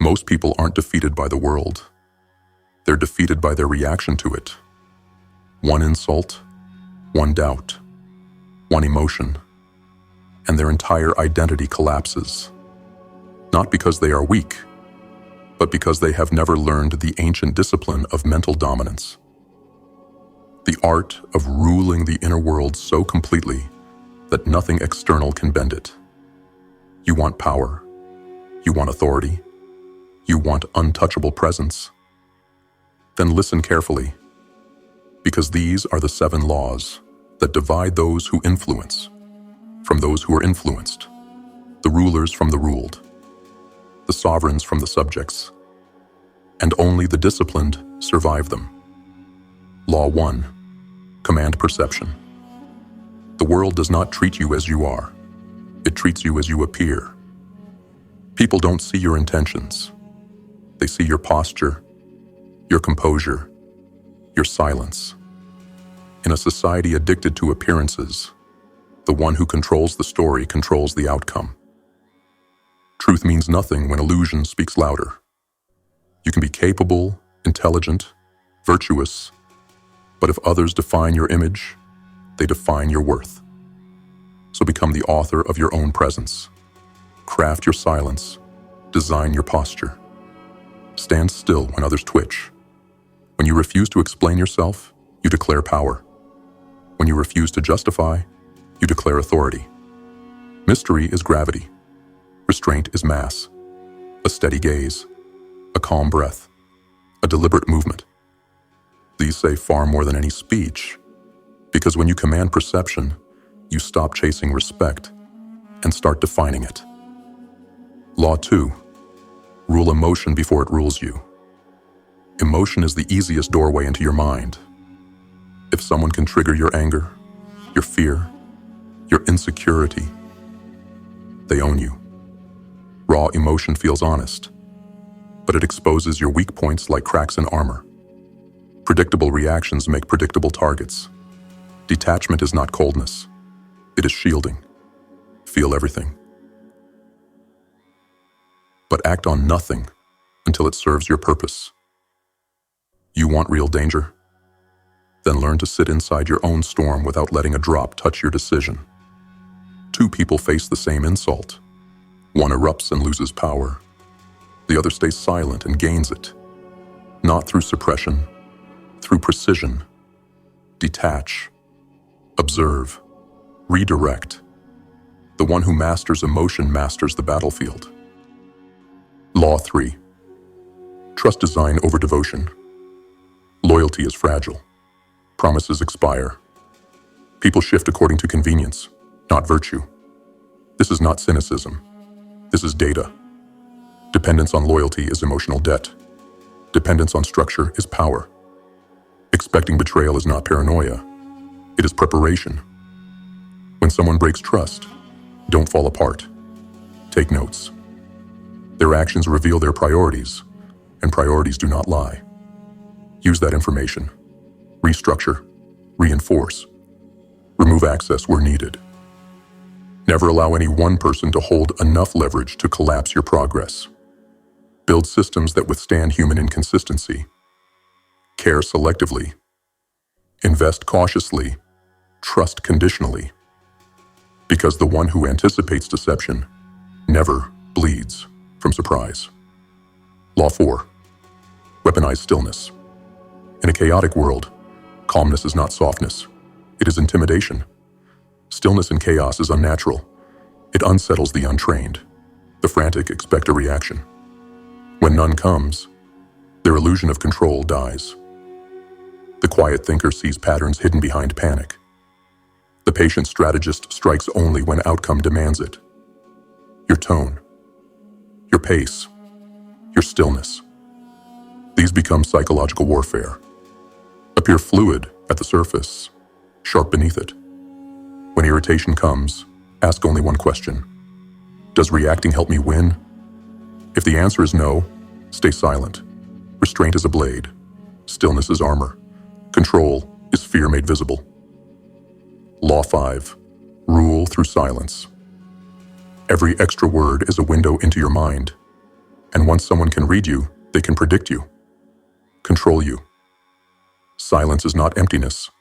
Most people aren't defeated by the world. They're defeated by their reaction to it. One insult, one doubt, one emotion, and their entire identity collapses. Not because they are weak, but because they have never learned the ancient discipline of mental dominance. The art of ruling the inner world so completely that nothing external can bend it. You want power. You want authority. You want untouchable presence. Then listen carefully, because these are the 7 laws that divide those who influence from those who are influenced, the rulers from the ruled, the sovereigns from the subjects, and only the disciplined survive them. Law 1. Command perception. The world does not treat you as you are. It treats you as you appear. People don't see your intentions. They see your posture, your composure, your silence. In a society addicted to appearances, the one who controls the story controls the outcome. Truth means nothing when illusion speaks louder. You can be capable, intelligent, virtuous, but if others define your image, they define your worth. So become the author of your own presence. Craft your silence. Design your posture. Stand still when others twitch. When you refuse to explain yourself, you declare power. When you refuse to justify, you declare authority. Mystery is gravity. Restraint is mass. A steady gaze. A calm breath. A deliberate movement. These say far more than any speech, because when you command perception, you stop chasing respect and start defining it. Law 2. Rule emotion before it rules you. Emotion is the easiest doorway into your mind. If someone can trigger your anger, your fear, your insecurity, they own you. Raw emotion feels honest, but it exposes your weak points like cracks in armor. Predictable reactions make predictable targets. Detachment is not coldness. It is shielding. Feel everything, but act on nothing until it serves your purpose. You want real danger? Then learn to sit inside your own storm without letting a drop touch your decision. 2 people face the same insult. One erupts and loses power. The other stays silent and gains it. Not through suppression, through precision. Detach. Observe. Redirect. The one who masters emotion masters the battlefield. Law 3. Trust design over devotion. Loyalty is fragile. Promises expire. People shift according to convenience, not virtue. This is not cynicism. This is data. Dependence on loyalty is emotional debt. Dependence on structure is power. Expecting betrayal is not paranoia. It is preparation. When someone breaks trust, don't fall apart. Take notes. Their actions reveal their priorities, and priorities do not lie. Use that information. Restructure. Reinforce. Remove access where needed. Never allow any one person to hold enough leverage to collapse your progress. Build systems that withstand human inconsistency. Care selectively. Invest cautiously. Trust conditionally. Because the one who anticipates deception never bleeds from surprise. Law 4. Weaponize stillness. In a chaotic world, calmness is not softness. It is intimidation. Stillness in chaos is unnatural. It unsettles the untrained. The frantic expect a reaction. When none comes, their illusion of control dies. The quiet thinker sees patterns hidden behind panic. The patient strategist strikes only when outcome demands it. Your tone, your pace, your stillness. These become psychological warfare. Appear fluid at the surface, sharp beneath it. When irritation comes, ask only one question. Does reacting help me win? If the answer is no, stay silent. Restraint is a blade. Stillness is armor. Control is fear made visible. Law 5. Rule through silence. Every extra word is a window into your mind, And once someone can read you, they can predict you, control you. Silence is not emptiness.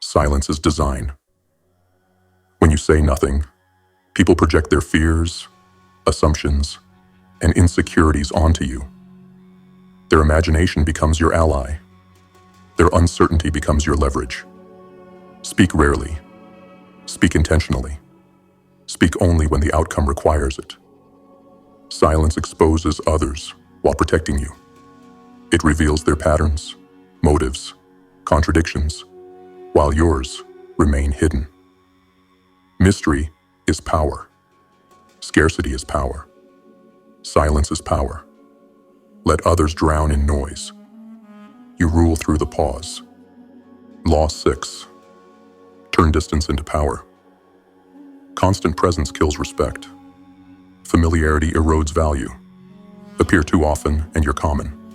Silence is design. When you say nothing, people project their fears, assumptions, and insecurities onto you. Their imagination becomes your ally. Their uncertainty becomes your leverage. Speak rarely. Speak intentionally. Speak only when the outcome requires it. Silence exposes others while protecting you. It reveals their patterns, motives, contradictions, while yours remain hidden. Mystery is power. Scarcity is power. Silence is power. Let others drown in noise. You rule through the pause. Law 6. Turn distance into power. Constant presence kills respect. Familiarity erodes value. Appear too often and you're common.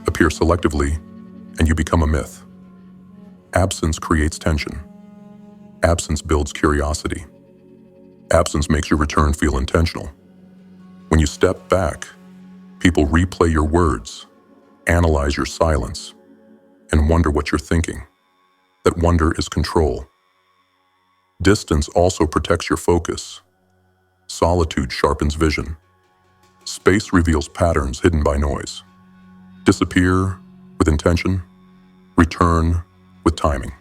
Appear selectively and you become a myth. Absence creates tension. Absence builds curiosity. Absence makes your return feel intentional. When you step back, people replay your words, analyze your silence, and wonder what you're thinking. That wonder is control. Distance also protects your focus. Solitude sharpens vision. Space reveals patterns hidden by noise. Disappear with intention, return with timing.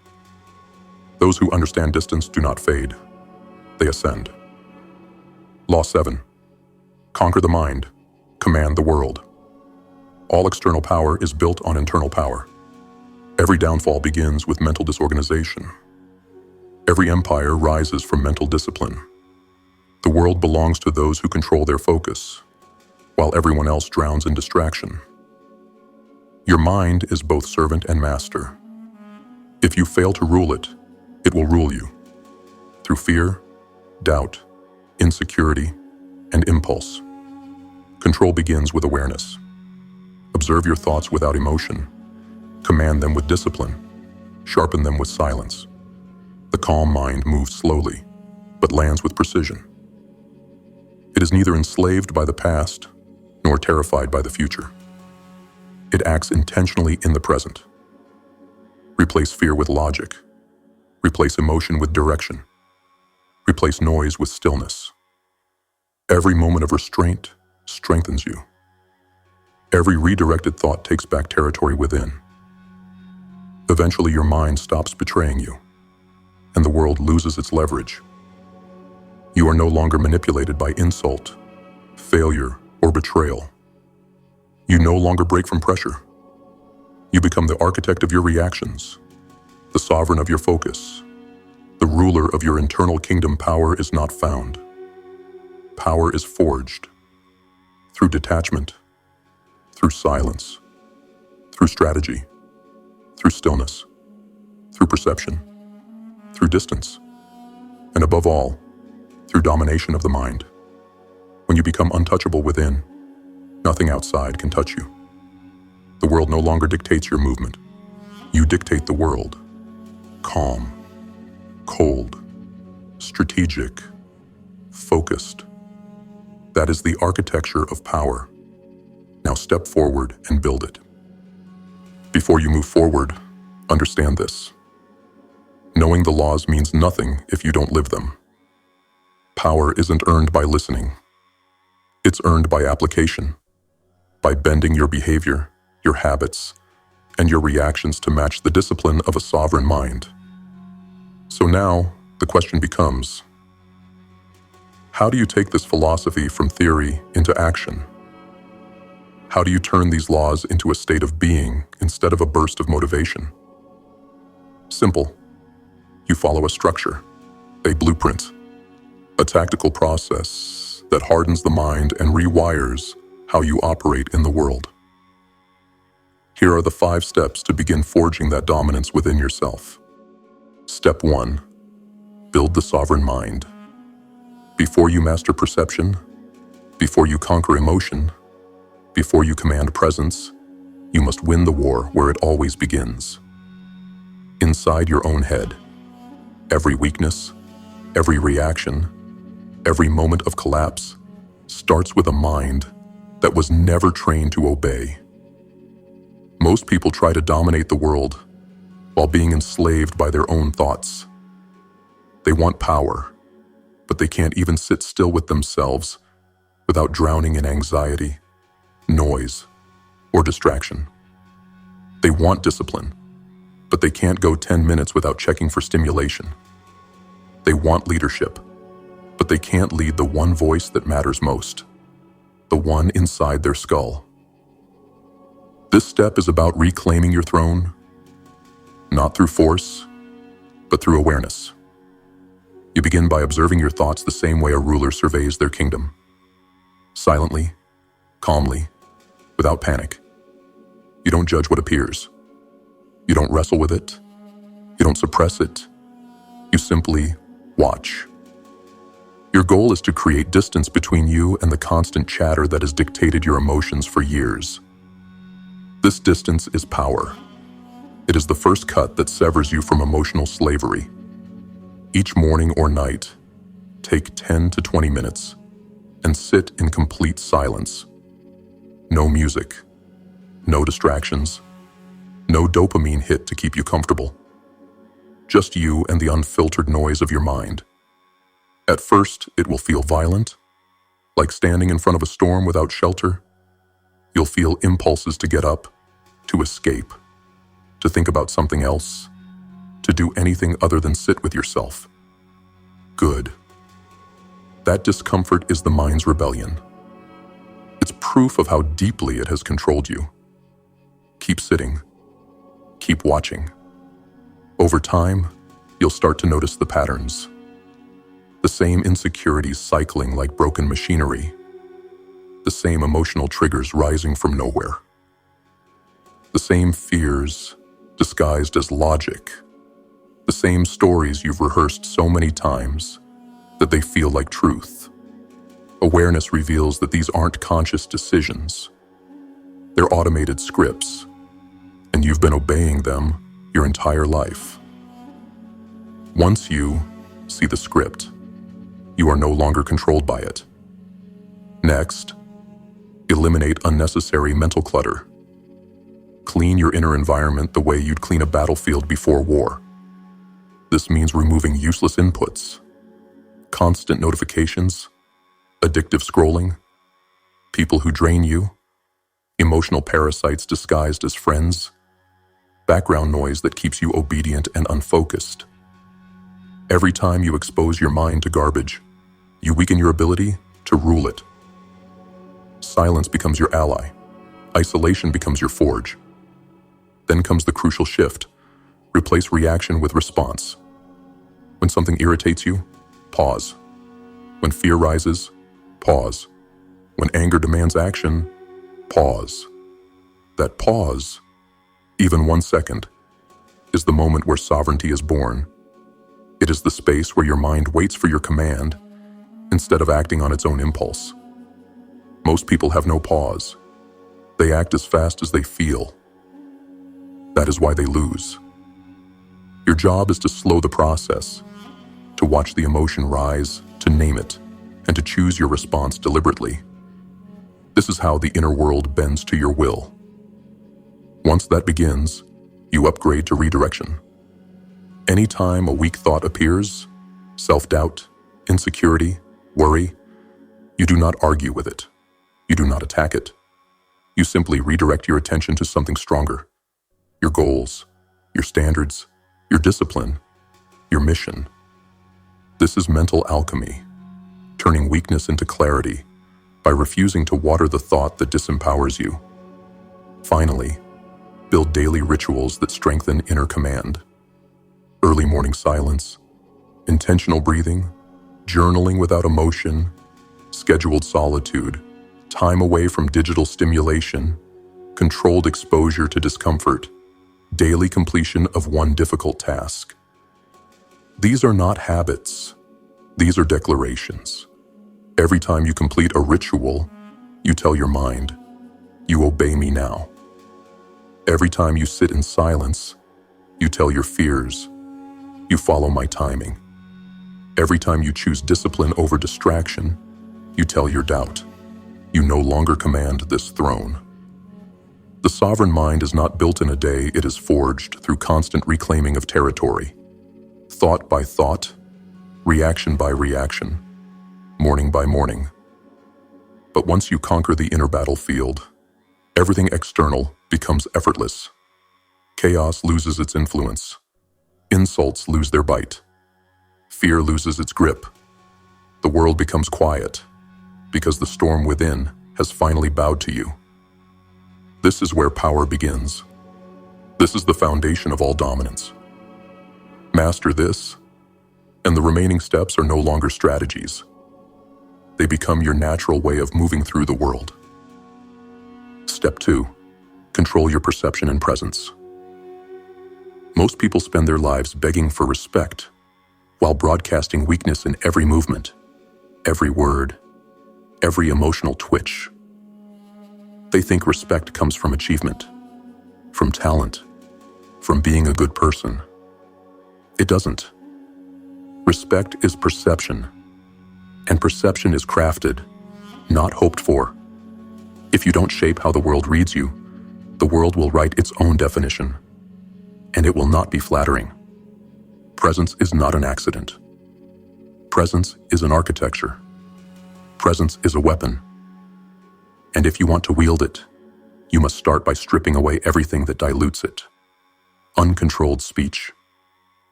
Those who understand distance do not fade. They ascend. Law 7. Conquer the mind, command the world. All external power is built on internal power. Every downfall begins with mental disorganization. Every empire rises from mental discipline. The world belongs to those who control their focus, while everyone else drowns in distraction. Your mind is both servant and master. If you fail to rule it, it will rule you. Through fear, doubt, insecurity, and impulse. Control begins with awareness. Observe your thoughts without emotion. Command them with discipline. Sharpen them with silence. The calm mind moves slowly, but lands with precision. It is neither enslaved by the past, nor terrified by the future. It acts intentionally in the present. Replace fear with logic. Replace emotion with direction. Replace noise with stillness. Every moment of restraint strengthens you. Every redirected thought takes back territory within. Eventually, your mind stops betraying you, and the world loses its leverage. You are no longer manipulated by insult, failure, or betrayal. You no longer break from pressure. You become the architect of your reactions, the sovereign of your focus, the ruler of your internal kingdom. Power is not found. Power is forged through detachment, through silence, through strategy, through stillness, through perception, through distance, and above all, through domination of the mind. When you become untouchable within, nothing outside can touch you. The world no longer dictates your movement. You dictate the world. Calm, cold, strategic, focused. That is the architecture of power. Now step forward and build it. Before you move forward, understand this. Knowing the laws means nothing if you don't live them. Power isn't earned by listening. It's earned by application, by bending your behavior, your habits, and your reactions to match the discipline of a sovereign mind. So now, the question becomes, how do you take this philosophy from theory into action? How do you turn these laws into a state of being instead of a burst of motivation? Simple. You follow a structure, a blueprint, a tactical process that hardens the mind and rewires how you operate in the world. Here are the 5 steps to begin forging that dominance within yourself. Step 1. Build the sovereign mind. Before you master perception, before you conquer emotion, before you command presence, you must win the war where it always begins. Inside your own head. Every weakness, every reaction, every moment of collapse starts with a mind that was never trained to obey. Most people try to dominate the world while being enslaved by their own thoughts. They want power, but they can't even sit still with themselves without drowning in anxiety, noise, or distraction. They want discipline, but they can't go 10 minutes without checking for stimulation. They want leadership, but they can't lead the one voice that matters most, the one inside their skull. This step is about reclaiming your throne, not through force, but through awareness. You begin by observing your thoughts the same way a ruler surveys their kingdom. Silently, calmly, without panic. You don't judge what appears. You don't wrestle with it. You don't suppress it. You simply watch. Your goal is to create distance between you and the constant chatter that has dictated your emotions for years. This distance is power. It is the first cut that severs you from emotional slavery. Each morning or night, take 10 to 20 minutes and sit in complete silence. No music, no distractions, no dopamine hit to keep you comfortable. Just you and the unfiltered noise of your mind. At first, it will feel violent, like standing in front of a storm without shelter. You'll feel impulses to get up, to escape, to think about something else, to do anything other than sit with yourself. Good. That discomfort is the mind's rebellion. It's proof of how deeply it has controlled you. Keep sitting. Keep watching. Over time, you'll start to notice the patterns. The same insecurities cycling like broken machinery. The same emotional triggers rising from nowhere. The same fears disguised as logic. The same stories you've rehearsed so many times that they feel like truth. Awareness reveals that these aren't conscious decisions. They're automated scripts, and you've been obeying them your entire life. Once you see the script, you are no longer controlled by it. Next, eliminate unnecessary mental clutter. Clean your inner environment the way you'd clean a battlefield before war. This means removing useless inputs, constant notifications, addictive scrolling, people who drain you, emotional parasites disguised as friends, background noise that keeps you obedient and unfocused. Every time you expose your mind to garbage, you weaken your ability to rule it. Silence becomes your ally. Isolation becomes your forge. Then comes the crucial shift. Replace reaction with response. When something irritates you, pause. When fear rises, pause. When anger demands action, pause. That pause, even 1 second, is the moment where sovereignty is born. It is the space where your mind waits for your command instead of acting on its own impulse. Most people have no pause. They act as fast as they feel. That is why they lose. Your job is to slow the process, to watch the emotion rise, to name it, and to choose your response deliberately. This is how the inner world bends to your will. Once that begins, you upgrade to redirection. Anytime a weak thought appears, self-doubt, insecurity, worry, you do not argue with it. You do not attack it. You simply redirect your attention to something stronger. Your goals, your standards, your discipline, your mission. This is mental alchemy, turning weakness into clarity by refusing to water the thought that disempowers you. Finally, build daily rituals that strengthen inner command. Early morning silence, intentional breathing, journaling without emotion, scheduled solitude, time away from digital stimulation, controlled exposure to discomfort, daily completion of one difficult task. These are not habits. These are declarations. Every time you complete a ritual, you tell your mind, "You obey me now." Every time you sit in silence, you tell your fears, "You follow my timing." Every time you choose discipline over distraction, you tell your doubt, You no longer command this throne. The sovereign mind is not built in a day, it is forged through constant reclaiming of territory. Thought by thought, reaction by reaction, morning by morning. But once you conquer the inner battlefield, everything external becomes effortless. Chaos loses its influence. Insults lose their bite. Fear loses its grip. The world becomes quiet because the storm within has finally bowed to you. This is where power begins. This is the foundation of all dominance. Master this, and the remaining steps are no longer strategies. They become your natural way of moving through the world. Step 2. Control your perception and presence. Most people spend their lives begging for respect, while broadcasting weakness in every movement, every word, every emotional twitch. They think respect comes from achievement, from talent, from being a good person. It doesn't. Respect is perception, and perception is crafted, not hoped for. If you don't shape how the world reads you, the world will write its own definition, and it will not be flattering. Presence is not an accident. Presence is an architecture. Presence is a weapon. And if you want to wield it, you must start by stripping away everything that dilutes it. Uncontrolled speech,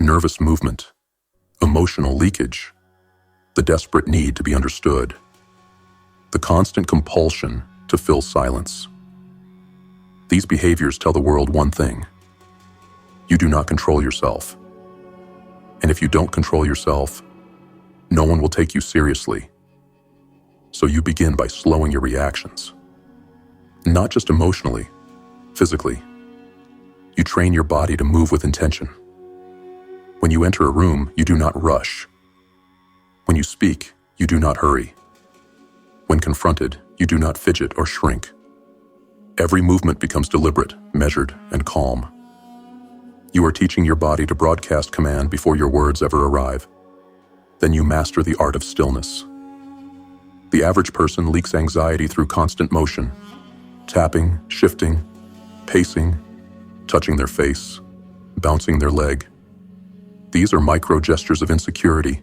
nervous movement, emotional leakage, the desperate need to be understood, the constant compulsion to fill silence. These behaviors tell the world one thing: you do not control yourself. And if you don't control yourself, no one will take you seriously. So you begin by slowing your reactions. Not just emotionally, physically. You train your body to move with intention. When you enter a room, you do not rush. When you speak, you do not hurry. When confronted, you do not fidget or shrink. Every movement becomes deliberate, measured, and calm. You are teaching your body to broadcast command before your words ever arrive. Then you master the art of stillness. The average person leaks anxiety through constant motion, tapping, shifting, pacing, touching their face, bouncing their leg. These are micro gestures of insecurity.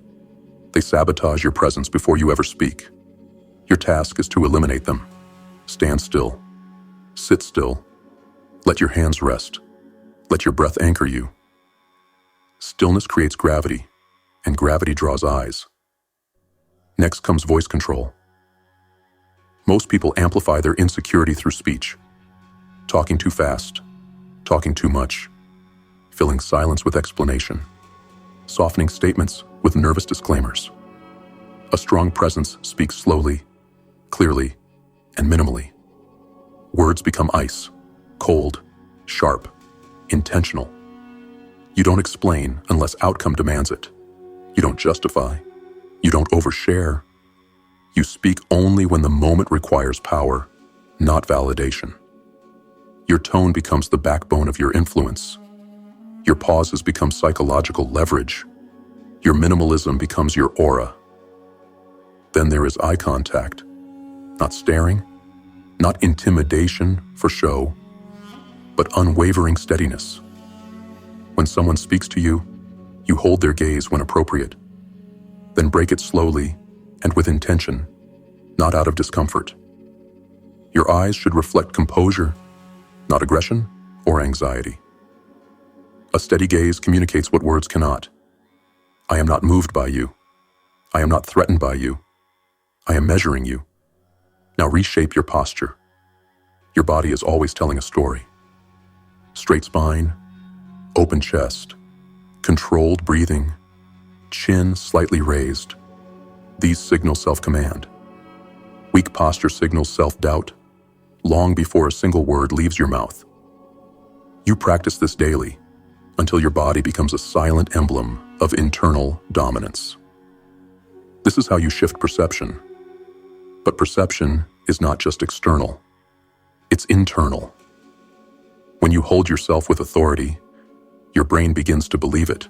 They sabotage your presence before you ever speak. Your task is to eliminate them. Stand still. Sit still. Let your hands rest. Let your breath anchor you. Stillness creates gravity, and gravity draws eyes. Next comes voice control. Most people amplify their insecurity through speech. Talking too fast, talking too much, filling silence with explanation, softening statements with nervous disclaimers. A strong presence speaks slowly, clearly, and minimally. Words become ice, cold, sharp, intentional. You don't explain unless outcome demands it. You don't justify. You don't overshare. You speak only when the moment requires power, not validation. Your tone becomes the backbone of your influence. Your pauses become psychological leverage. Your minimalism becomes your aura. Then there is eye contact. Not staring, not intimidation for show, but unwavering steadiness. When someone speaks to you, you hold their gaze when appropriate. Then break it slowly and with intention, not out of discomfort. Your eyes should reflect composure, not aggression or anxiety. A steady gaze communicates what words cannot. I am not moved by you. I am not threatened by you. I am measuring you. Now reshape your posture. Your body is always telling a story. Straight spine, open chest, controlled breathing, chin slightly raised. These signal self-command. Weak posture signals self-doubt, long before a single word leaves your mouth. You practice this daily until your body becomes a silent emblem of internal dominance. This is how you shift perception. But perception is not just external. It's internal. When you hold yourself with authority, your brain begins to believe it.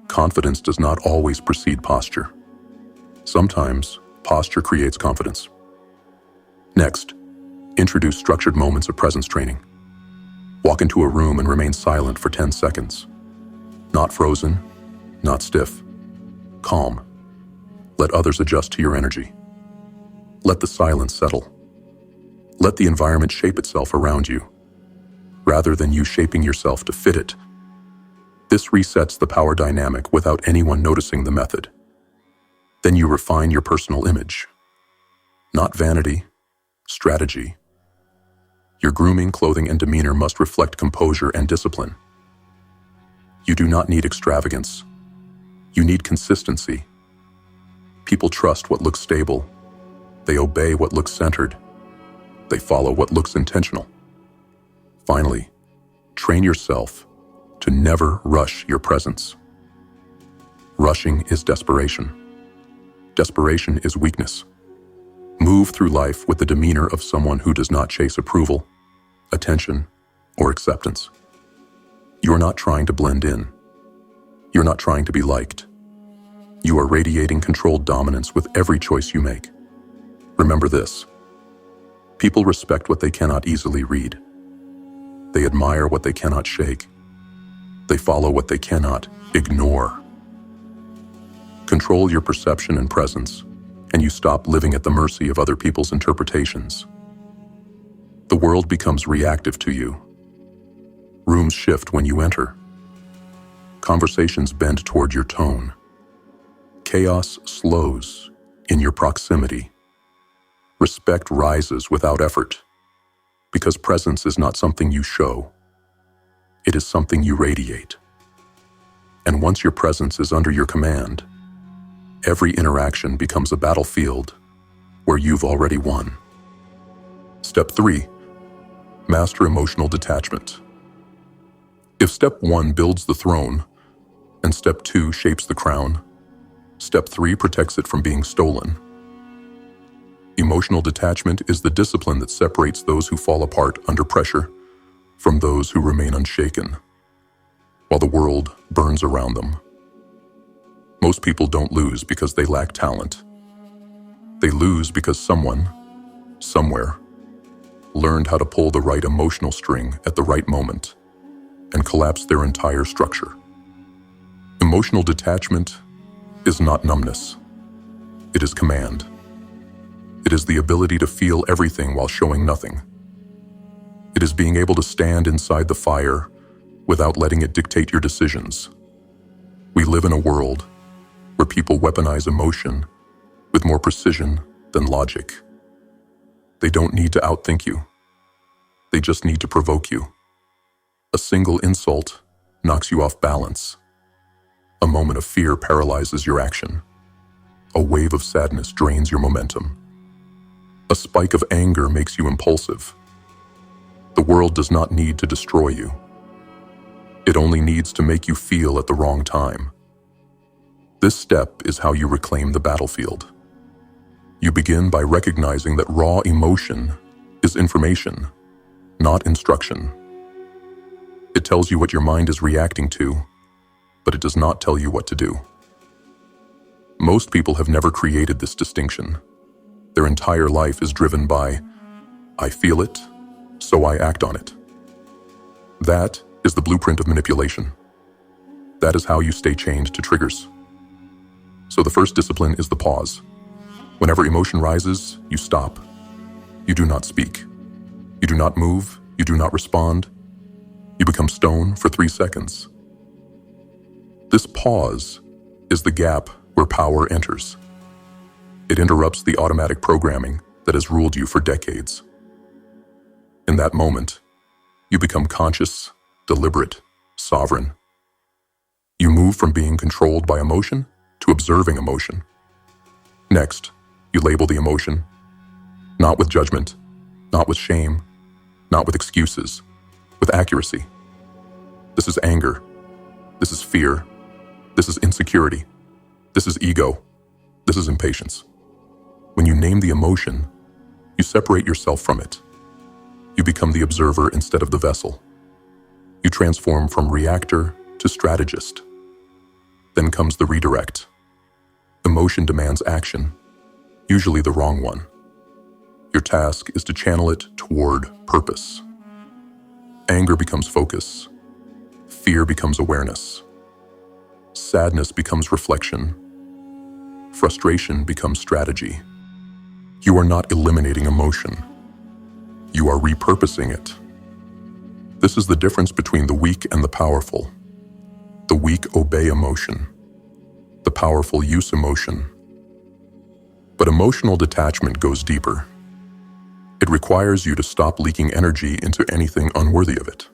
Confidence does not always precede posture. Sometimes, posture creates confidence. Next, introduce structured moments of presence training. Walk into a room and remain silent for 10 seconds. Not frozen, not stiff. Calm. Let others adjust to your energy. Let the silence settle. Let the environment shape itself around you, rather than you shaping yourself to fit it. This resets the power dynamic without anyone noticing the method. Then you refine your personal image. Not vanity, strategy. Your grooming, clothing, and demeanor must reflect composure and discipline. You do not need extravagance. You need consistency. People trust what looks stable. They obey what looks centered. They follow what looks intentional. Finally, train yourself to never rush your presence. Rushing is desperation. Desperation is weakness. Move through life with the demeanor of someone who does not chase approval, attention, or acceptance. You are not trying to blend in. You're not trying to be liked. You are radiating controlled dominance with every choice you make. Remember this: people respect what they cannot easily read. They admire what they cannot shake. They follow what they cannot ignore. Control your perception and presence, and you stop living at the mercy of other people's interpretations. The world becomes reactive to you. Rooms shift when you enter. Conversations bend toward your tone. Chaos slows in your proximity. Respect rises without effort, because presence is not something you show. It is something you radiate. And once your presence is under your command, every interaction becomes a battlefield where you've already won. Step 3. Master emotional detachment. If step 1 builds the throne, and step 2 shapes the crown, step 3 protects it from being stolen. Emotional detachment is the discipline that separates those who fall apart under pressure from those who remain unshaken, while the world burns around them. Most people don't lose because they lack talent. They lose because someone, somewhere, learned how to pull the right emotional string at the right moment and collapse their entire structure. Emotional detachment is not numbness. It is command. It is the ability to feel everything while showing nothing. It is being able to stand inside the fire without letting it dictate your decisions. We live in a world where people weaponize emotion with more precision than logic. They don't need to outthink you. They just need to provoke you. A single insult knocks you off balance. A moment of fear paralyzes your action. A wave of sadness drains your momentum. A spike of anger makes you impulsive. The world does not need to destroy you. It only needs to make you feel at the wrong time. This step is how you reclaim the battlefield. You begin by recognizing that raw emotion is information, not instruction. It tells you what your mind is reacting to, but it does not tell you what to do. Most people have never created this distinction. Their entire life is driven by, I feel it, so I act on it. That is the blueprint of manipulation. That is how you stay chained to triggers. So the first discipline is the pause. Whenever emotion rises, you stop. You do not speak. You do not move. You do not respond. You become stone for 3 seconds. This pause is the gap where power enters. It interrupts the automatic programming that has ruled you for decades. In that moment, you become conscious, deliberate, sovereign. You move from being controlled by emotion to observing emotion. Next, you label the emotion, not with judgment, not with shame, not with excuses, with accuracy. This is anger. This is fear. This is insecurity. This is ego. This is impatience. When you name the emotion, you separate yourself from it. You become the observer instead of the vessel. You transform from reactor to strategist. Then comes the redirect. Emotion demands action, usually the wrong one. Your task is to channel it toward purpose. Anger becomes focus. Fear becomes awareness. Sadness becomes reflection. Frustration becomes strategy. You are not eliminating emotion. You are repurposing it. This is the difference between the weak and the powerful. The weak obey emotion. The powerful use emotion. But emotional detachment goes deeper. It requires you to stop leaking energy into anything unworthy of it.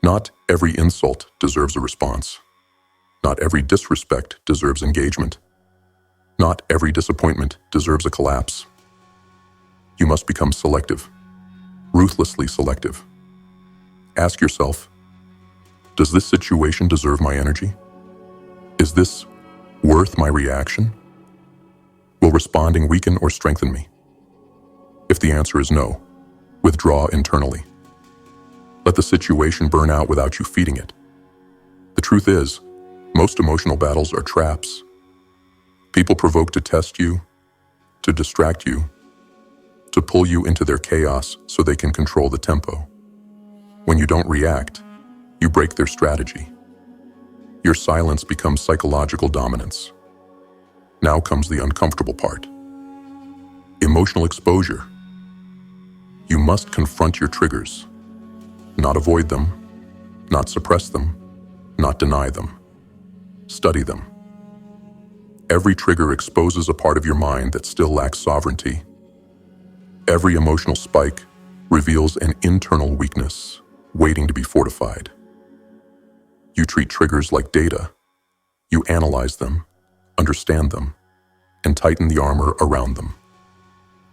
Not every insult deserves a response. Not every disrespect deserves engagement. Not every disappointment deserves a collapse. You must become selective, ruthlessly selective. Ask yourself, does this situation deserve my energy? Is this worth my reaction? Will responding weaken or strengthen me? If the answer is no, withdraw internally. Let the situation burn out without you feeding it. The truth is, most emotional battles are traps. People provoke to test you, to distract you, to pull you into their chaos so they can control the tempo. When you don't react, you break their strategy. Your silence becomes psychological dominance. Now comes the uncomfortable part. Emotional exposure. You must confront your triggers, not avoid them, not suppress them, not deny them. Study them. Every trigger exposes a part of your mind that still lacks sovereignty. Every emotional spike reveals an internal weakness waiting to be fortified. You treat triggers like data. You analyze them, understand them, and tighten the armor around them.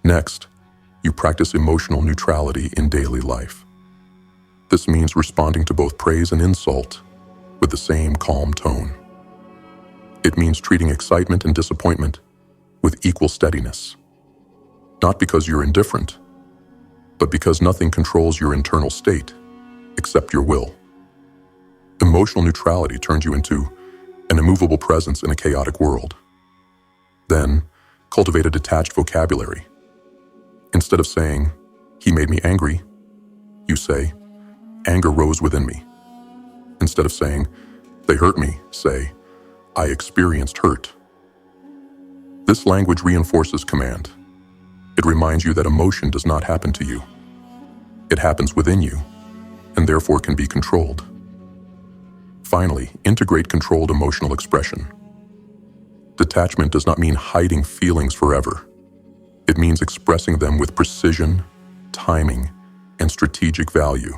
Next, you practice emotional neutrality in daily life. This means responding to both praise and insult with the same calm tone. It means treating excitement and disappointment with equal steadiness. Not because you're indifferent, but because nothing controls your internal state except your will. Emotional neutrality turns you into an immovable presence in a chaotic world. Then, cultivate a detached vocabulary. Instead of saying, "He made me angry," you say, "Anger rose within me." Instead of saying, "They hurt me," say, "I experienced hurt." This language reinforces command. It reminds you that emotion does not happen to you. It happens within you, and therefore can be controlled. Finally, integrate controlled emotional expression. Detachment does not mean hiding feelings forever. It means expressing them with precision, timing, and strategic value.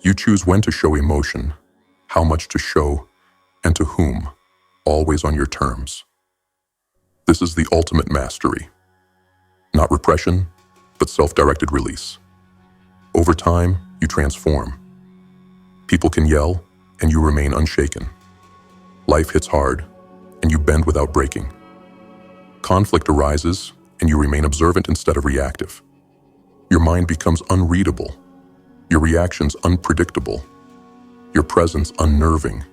You choose when to show emotion, how much to show, and to whom, always on your terms. This is the ultimate mastery. Not repression, but self-directed release. Over time, you transform. People can yell, and you remain unshaken. Life hits hard, and you bend without breaking. Conflict arises, and you remain observant instead of reactive. Your mind becomes unreadable, your reactions unpredictable, your presence unnerving.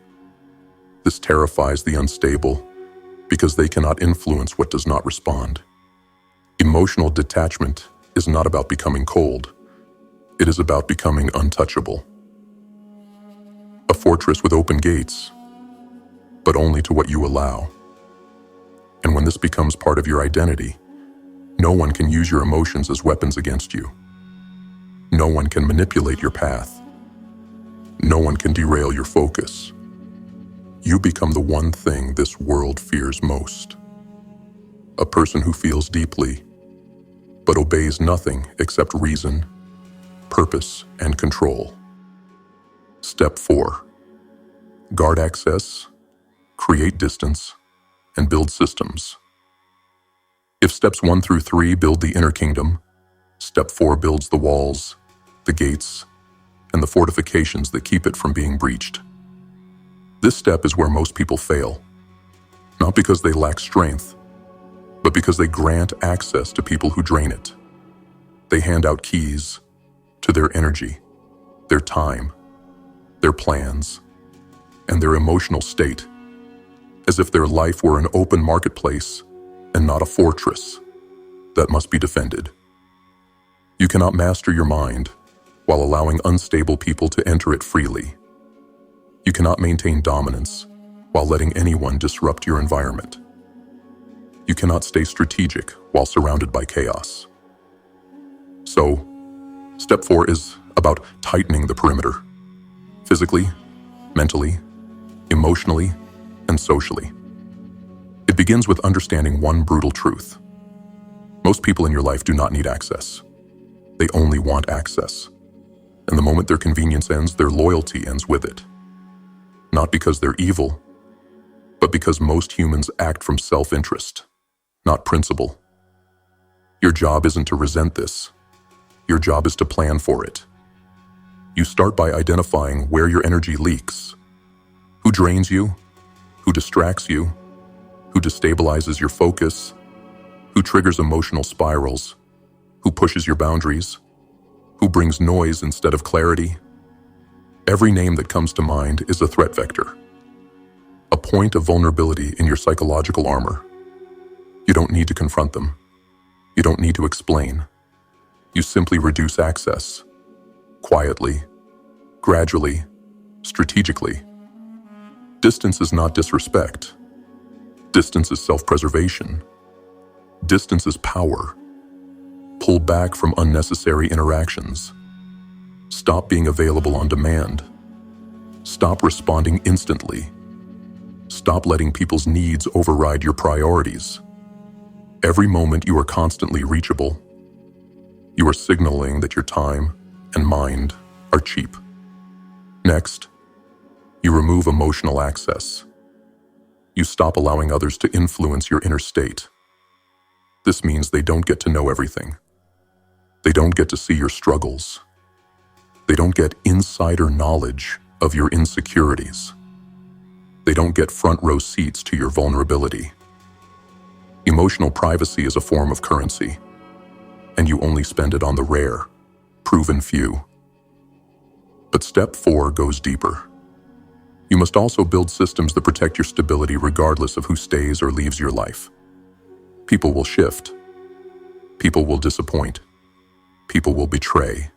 This terrifies the unstable because they cannot influence what does not respond. Emotional detachment is not about becoming cold. It is about becoming untouchable. A fortress with open gates, but only to what you allow. And when this becomes part of your identity, no one can use your emotions as weapons against you. No one can manipulate your path. No one can derail your focus. You become the one thing this world fears most. A person who feels deeply, but obeys nothing except reason, purpose, and control. Step 4. Guard access, create distance, and build systems. If steps 1 through 3 build the inner kingdom, step 4 builds the walls, the gates, and the fortifications that keep it from being breached. This step is where most people fail, not because they lack strength, but because they grant access to people who drain it. They hand out keys to their energy, their time, their plans, and their emotional state, as if their life were an open marketplace and not a fortress. that must be defended. You cannot master your mind while allowing unstable people to enter it freely. You cannot maintain dominance while letting anyone disrupt your environment. You cannot stay strategic while surrounded by chaos. So, step 4 is about tightening the perimeter, physically, mentally, emotionally, and socially. It begins with understanding one brutal truth. Most people in your life do not need access. They only want access. And the moment their convenience ends, their loyalty ends with it. Not because they're evil, but because most humans act from self-interest, not principle. Your job isn't to resent this. Your job is to plan for it. You start by identifying where your energy leaks, who drains you, who distracts you, who destabilizes your focus, who triggers emotional spirals, who pushes your boundaries, who brings noise instead of clarity. Every name that comes to mind is a threat vector, a point of vulnerability in your psychological armor. You don't need to confront them. You don't need to explain. You simply reduce access, quietly, gradually, strategically. Distance is not disrespect. Distance is self-preservation. Distance is power. Pull back from unnecessary interactions. Stop being available on demand. Stop responding instantly. Stop letting people's needs override your priorities. Every moment you are constantly reachable, you are signaling that your time and mind are cheap. Next, you remove emotional access. You stop allowing others to influence your inner state. This means they don't get to know everything. They don't get to see your struggles. They don't get insider knowledge of your insecurities. They don't get front row seats to your vulnerability. Emotional privacy is a form of currency, and you only spend it on the rare, proven few. But step 4 goes deeper. You must also build systems that protect your stability regardless of who stays or leaves your life. People will shift. People will disappoint. People will betray.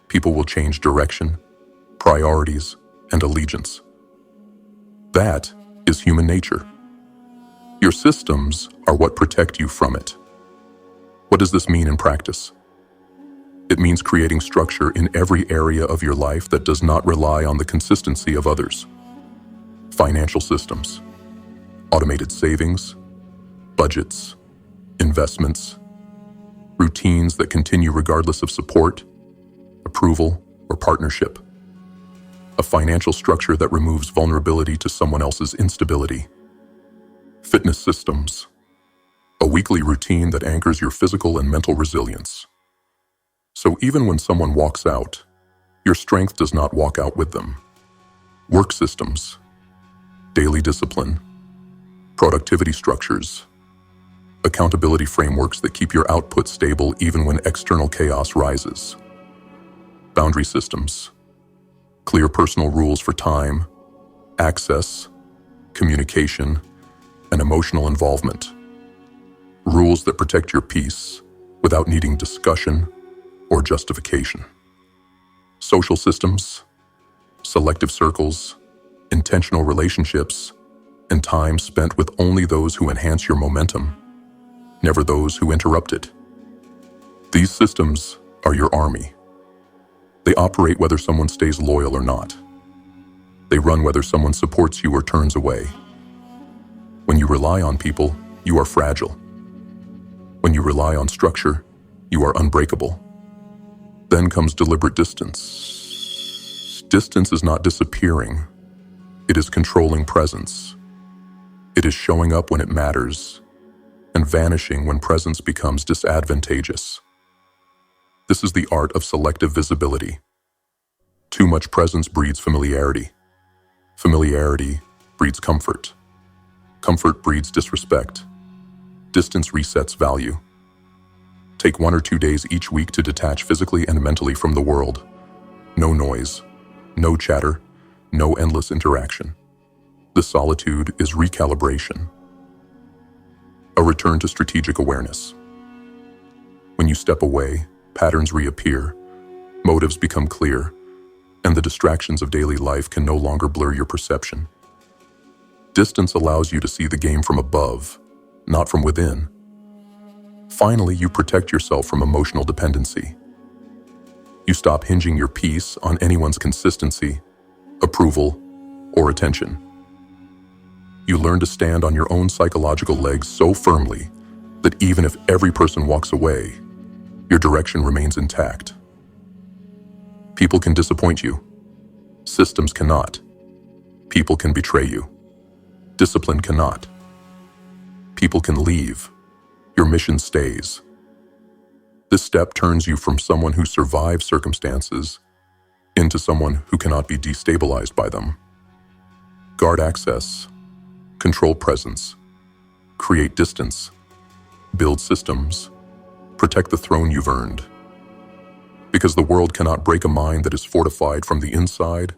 People will change direction, priorities, and allegiance. That is human nature. Your systems are what protect you from it. What does this mean in practice? It means creating structure in every area of your life that does not rely on the consistency of others. Financial systems, automated savings, budgets, investments, routines that continue regardless of support, approval, or partnership. A financial structure that removes vulnerability to someone else's instability. Fitness systems, a weekly routine that anchors your physical and mental resilience. So even when someone walks out, your strength does not walk out with them. Work systems, daily discipline, productivity structures, accountability frameworks that keep your output stable even when external chaos rises. Boundary systems, clear personal rules for time, access, communication, and emotional involvement. Rules that protect your peace without needing discussion or justification. Social systems, selective circles, intentional relationships, and time spent with only those who enhance your momentum, never those who interrupt it. These systems are your army. They operate whether someone stays loyal or not. They run whether someone supports you or turns away. When you rely on people, you are fragile. When you rely on structure, you are unbreakable. Then comes deliberate distance. Distance is not disappearing. It is controlling presence. It is showing up when it matters and vanishing when presence becomes disadvantageous. This is the art of selective visibility. Too much presence breeds familiarity. Familiarity breeds comfort. Comfort breeds disrespect. Distance resets value. Take 1 or 2 days each week to detach physically and mentally from the world. No noise, no chatter, no endless interaction. The solitude is recalibration. A return to strategic awareness. When you step away, patterns reappear, motives become clear, and the distractions of daily life can no longer blur your perception. Distance allows you to see the game from above, not from within. Finally, you protect yourself from emotional dependency. You stop hinging your peace on anyone's consistency, approval, or attention. You learn to stand on your own psychological legs so firmly that even if every person walks away, your direction remains intact. People can disappoint you. Systems cannot. People can betray you. Discipline cannot. People can leave. Your mission stays. This step turns you from someone who survives circumstances into someone who cannot be destabilized by them. Guard access, control presence, create distance, build systems, protect the throne you've earned. Because the world cannot break a mind that is fortified from the inside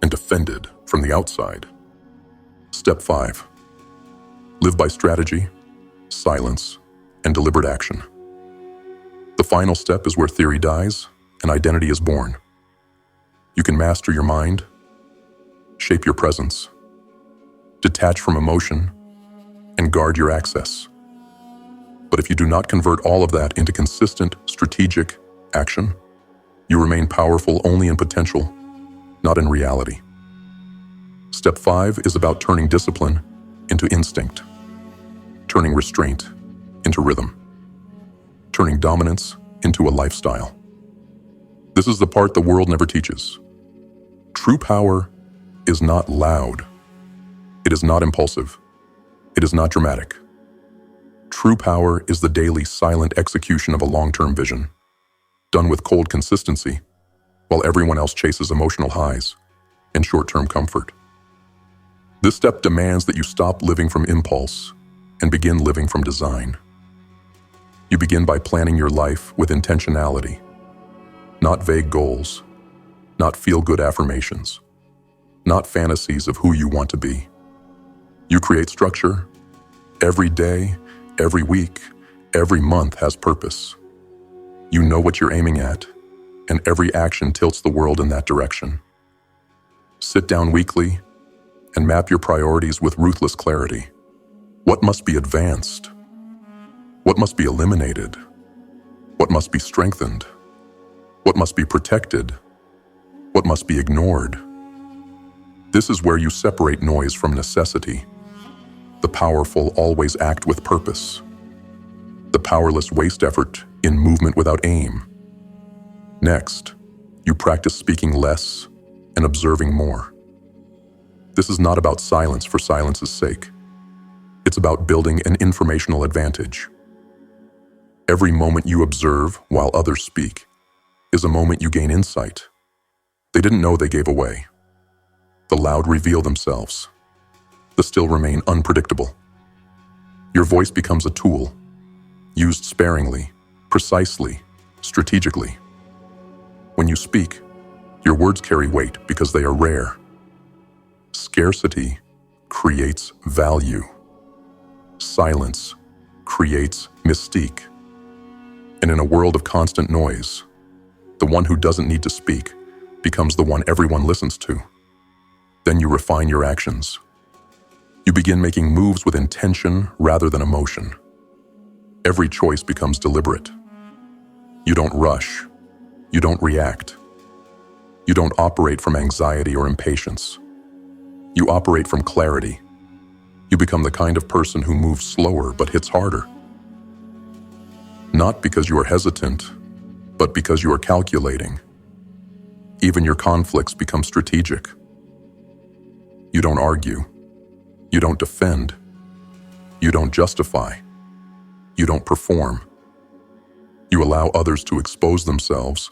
and defended from the outside. Step 5. Live by strategy, silence, and deliberate action. The final step is where theory dies and identity is born. You can master your mind, shape your presence, detach from emotion, and guard your access. But if you do not convert all of that into consistent, strategic action, you remain powerful only in potential, not in reality. Step 5 is about turning discipline into instinct, turning restraint into rhythm, turning dominance into a lifestyle. This is the part the world never teaches. True power is not loud. It is not impulsive. It is not dramatic. True power is the daily silent execution of a long-term vision, done with cold consistency, while everyone else chases emotional highs and short-term comfort. This step demands that you stop living from impulse and begin living from design. You begin by planning your life with intentionality, not vague goals, not feel-good affirmations, not fantasies of who you want to be. You create structure. Every day, every week, every month has purpose. You know what you're aiming at, and every action tilts the world in that direction. Sit down weekly and map your priorities with ruthless clarity. What must be advanced? What must be eliminated? What must be strengthened? What must be protected? What must be ignored? This is where you separate noise from necessity. The powerful always act with purpose. The powerless waste effort in movement without aim. Next, you practice speaking less and observing more. This is not about silence for silence's sake. It's about building an informational advantage. Every moment you observe while others speak is a moment you gain insight they didn't know they gave away. The loud reveal themselves. The still remain unpredictable. Your voice becomes a tool, used sparingly, precisely, strategically. When you speak, your words carry weight because they are rare. Scarcity creates value. Silence creates mystique. And in a world of constant noise, the one who doesn't need to speak becomes the one everyone listens to. Then you refine your actions. You begin making moves with intention rather than emotion. Every choice becomes deliberate. You don't rush. You don't react. You don't operate from anxiety or impatience. You operate from clarity. You become the kind of person who moves slower but hits harder. Not because you are hesitant, but because you are calculating. Even your conflicts become strategic. You don't argue. You don't defend. You don't justify. You don't perform. You allow others to expose themselves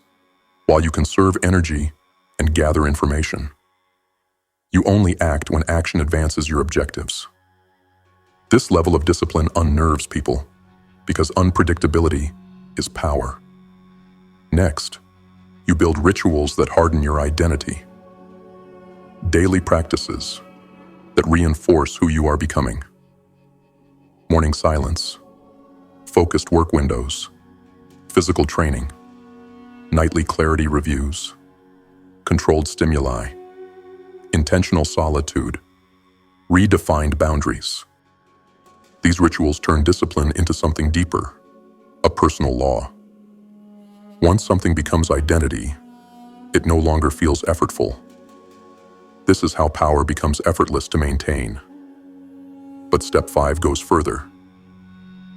while you conserve energy and gather information. You only act when action advances your objectives. This level of discipline unnerves people because unpredictability is power. Next, you build rituals that harden your identity. Daily practices that reinforce who you are becoming. Morning silence, focused work windows, physical training, nightly clarity reviews, controlled stimuli, intentional solitude, redefined boundaries. These rituals turn discipline into something deeper, a personal law. Once something becomes identity, it no longer feels effortful. This is how power becomes effortless to maintain. But step 5 goes further.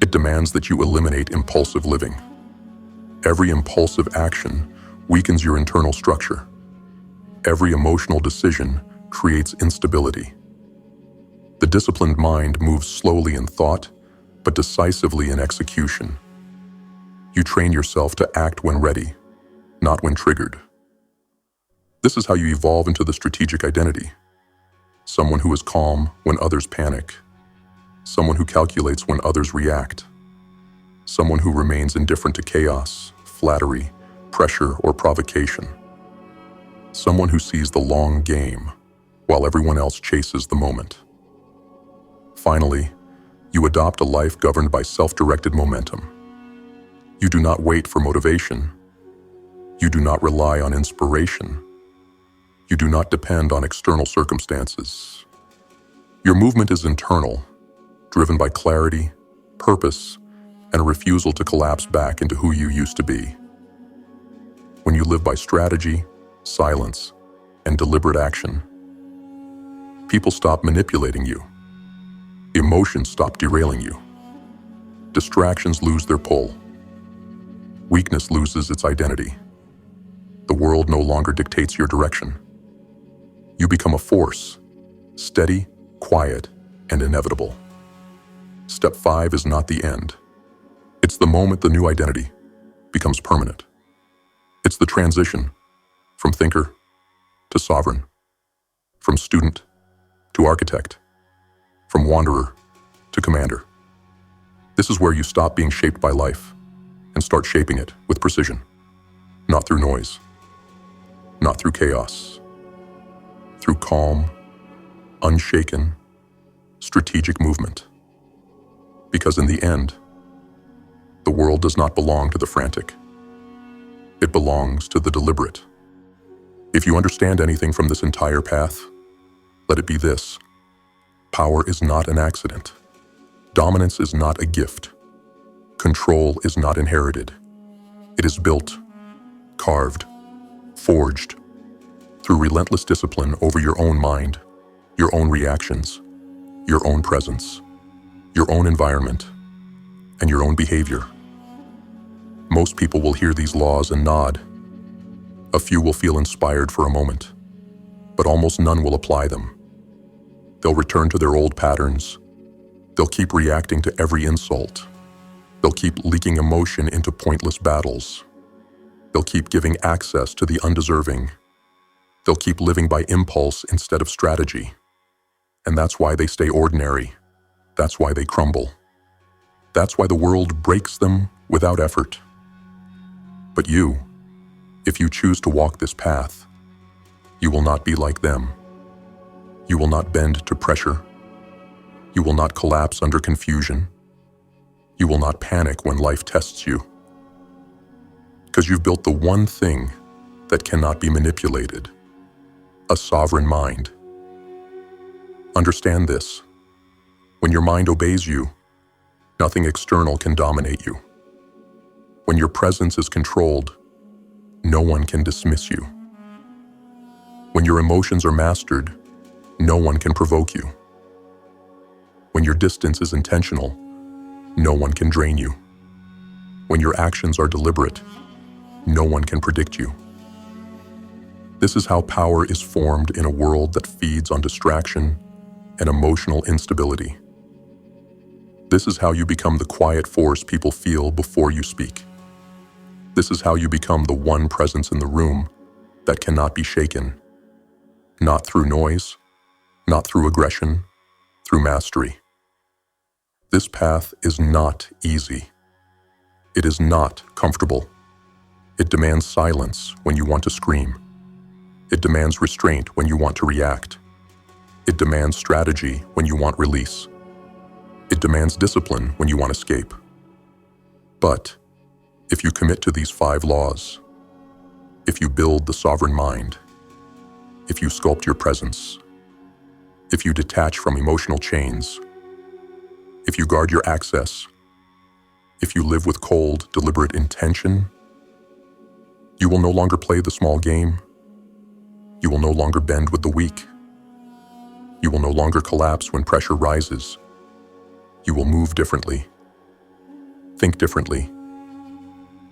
It demands that you eliminate impulsive living. Every impulsive action weakens your internal structure. Every emotional decision creates instability. The disciplined mind moves slowly in thought, but decisively in execution. You train yourself to act when ready, not when triggered. This is how you evolve into the strategic identity. Someone who is calm when others panic. Someone who calculates when others react. Someone who remains indifferent to chaos, flattery, pressure, or provocation. Someone who sees the long game, while everyone else chases the moment. Finally, you adopt a life governed by self-directed momentum. You do not wait for motivation. You do not rely on inspiration. You do not depend on external circumstances. Your movement is internal, driven by clarity, purpose, and a refusal to collapse back into who you used to be. When you live by strategy, silence, and deliberate action, people stop manipulating you. Emotions stop derailing you. Distractions lose their pull. Weakness loses its identity. The world no longer dictates your direction. You become a force, steady, quiet, and inevitable. Step 5 is not the end. It's the moment the new identity becomes permanent. It's the transition from thinker to sovereign, from student to architect, from wanderer to commander. This is where you stop being shaped by life and start shaping it with precision, not through noise, not through chaos, through calm, unshaken, strategic movement. Because in the end, the world does not belong to the frantic. It belongs to the deliberate. If you understand anything from this entire path, let it be this: power is not an accident. Dominance is not a gift. Control is not inherited. It is built, carved, forged through relentless discipline over your own mind, your own reactions, your own presence, your own environment, and your own behavior. Most people will hear these laws and nod. A few will feel inspired for a moment, but almost none will apply them. They'll return to their old patterns. They'll keep reacting to every insult. They'll keep leaking emotion into pointless battles. They'll keep giving access to the undeserving. They'll keep living by impulse instead of strategy. And that's why they stay ordinary. That's why they crumble. That's why the world breaks them without effort. But you, if you choose to walk this path, you will not be like them. You will not bend to pressure. You will not collapse under confusion. You will not panic when life tests you. Because you've built the one thing that cannot be manipulated: a sovereign mind. Understand this: when your mind obeys you, nothing external can dominate you. When your presence is controlled, no one can dismiss you. When your emotions are mastered, no one can provoke you. When your distance is intentional, no one can drain you. When your actions are deliberate, no one can predict you. This is how power is formed in a world that feeds on distraction and emotional instability. This is how you become the quiet force people feel before you speak. This is how you become the one presence in the room that cannot be shaken. Not through noise, not through aggression, through mastery. This path is not easy. It is not comfortable. It demands silence when you want to scream. It demands restraint when you want to react. It demands strategy when you want release. It demands discipline when you want escape. But If you commit to these 5 laws, if you build the sovereign mind, if you sculpt your presence, if you detach from emotional chains, if you guard your access, if you live with cold, deliberate intention, you will no longer play the small game. You will no longer bend with the weak. You will no longer collapse when pressure rises. You will move differently, think differently,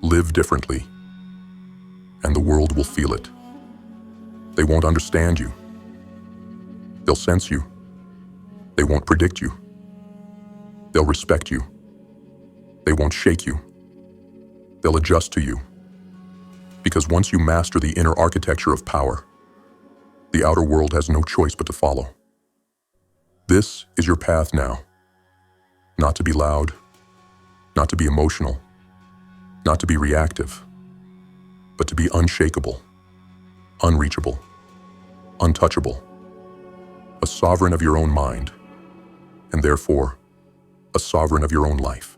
live differently, and the world will feel it. They won't understand you. They'll sense you. They won't predict you. They'll respect you. They won't shake you. They'll adjust to you. Because once you master the inner architecture of power, the outer world has no choice but to follow. This is your path now. Not to be loud, not to be emotional, not to be reactive, but to be unshakable, unreachable, untouchable, a sovereign of your own mind, and therefore, a sovereign of your own life.